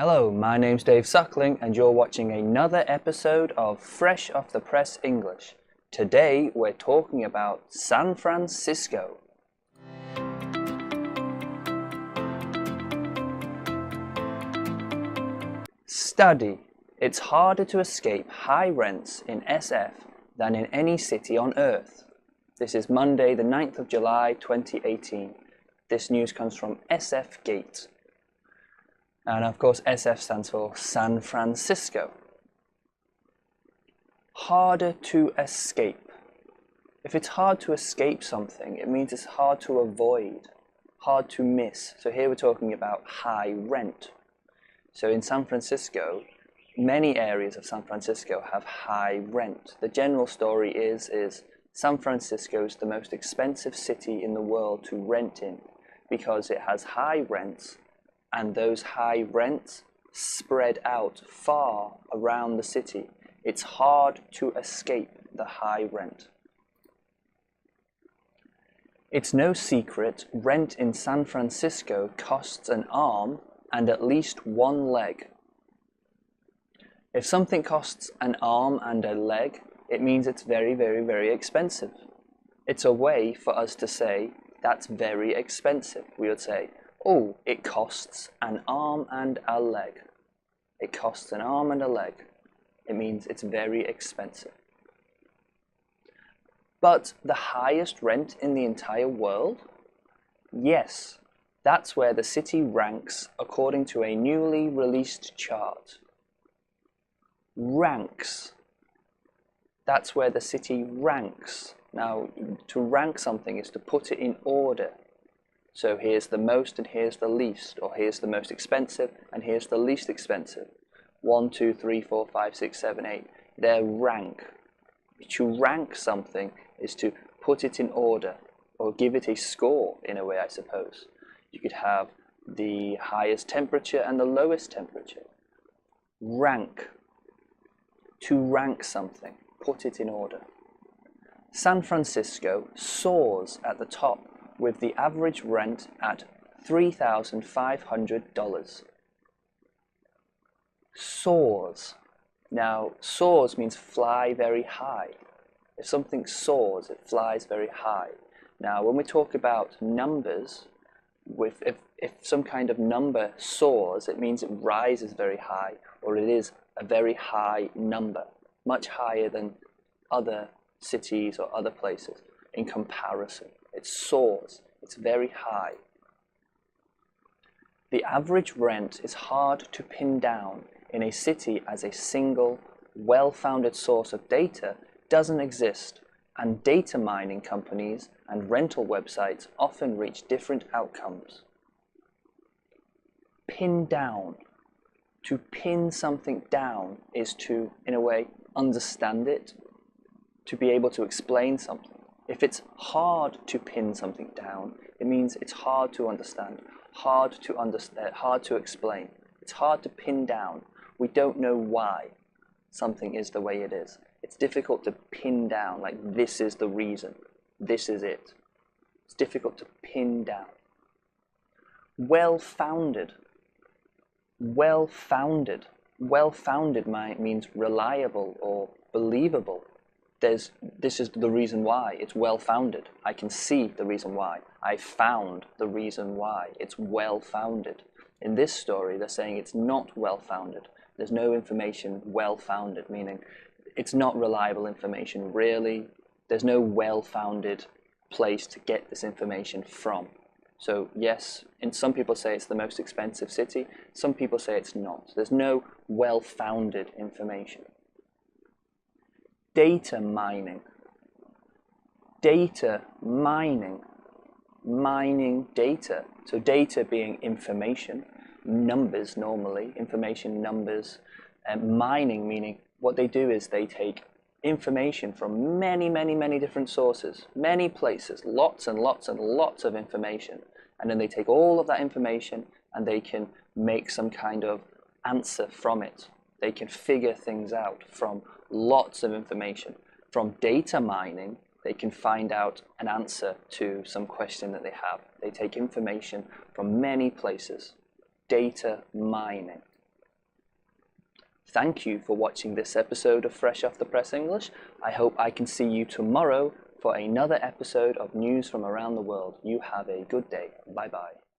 Hello, my name's Dave Suckling and you're watching another episode of Fresh Off the Press English. Today we're talking about San Francisco. Study. It's harder to escape high rents in SF than in any city on Earth. This is Monday, the 9th of July, 2018. This news comes from SF Gate. And of course, SF stands for San Francisco. Harder to escape. If it's hard to escape something, it means it's hard to avoid, hard to miss. So here we're talking about high rent. So in San Francisco, many areas of San Francisco have high rent. The general story is San Francisco is the most expensive city in the world to rent in because it has high rents, and those high rents spread out far around the city. It's hard to escape the high rent. It's no secret rent in San Francisco costs an arm and at least one leg. If something costs an arm and a leg, it means it's very, very, very expensive. It's a way for us to say that's very expensive. We would say, oh, it costs an arm and a leg. It costs an arm and a leg. It means it's very expensive. But the highest rent in the entire world? Yes, that's where the city ranks according to a newly released chart. Ranks. That's where the city ranks. Now, to rank something is to put it in order. So here's the most and here's the least, or here's the most expensive and here's the least expensive. 1, 2, 3, 4, 5, 6, 7, 8. Their rank. To rank something is to put it in order, or give it a score in a way, I suppose. You could have the highest temperature and the lowest temperature. Rank. To rank something, put it in order. San Francisco soars at the top, with the average rent at $3,500. Soars. Now, soars means fly very high. If something soars, it flies very high. Now, when we talk about numbers, if some kind of number soars, it means it rises very high, or it is a very high number, much higher than other cities or other places in comparison. It soars. It's very high. The average rent is hard to pin down in a city as a single, well-founded source of data doesn't exist, and data mining companies and rental websites often reach different outcomes. Pin down. To pin something down is to, in a way, understand it, to be able to explain something. If it's hard to pin something down, it means it's hard to understand, hard to explain. It's hard to pin down. We don't know why something is the way it is. It's difficult to pin down, like this is the reason, this is it. It's difficult to pin down. Well-founded. Well-founded. Well-founded means reliable or believable. This is the reason why. It's well-founded. I can see the reason why. I found the reason why. It's well-founded. In this story, they're saying it's not well-founded. There's no information well-founded, meaning it's not reliable information, really. There's no well-founded place to get this information from. So yes, and some people say it's the most expensive city. Some people say it's not. There's no well-founded information. Data mining. Data mining. Mining data. So data being information, numbers normally, information, numbers, and mining meaning what they do is they take information from many, many, many different sources, many places, lots and lots and lots of information. And then they take all of that information and they can make some kind of answer from it. They can figure things out from lots of information. From data mining, they can find out an answer to some question that they have. They take information from many places. Data mining. Thank you for watching this episode of Fresh Off the Press English. I hope I can see you tomorrow for another episode of news from around the world. You have a good day. Bye bye.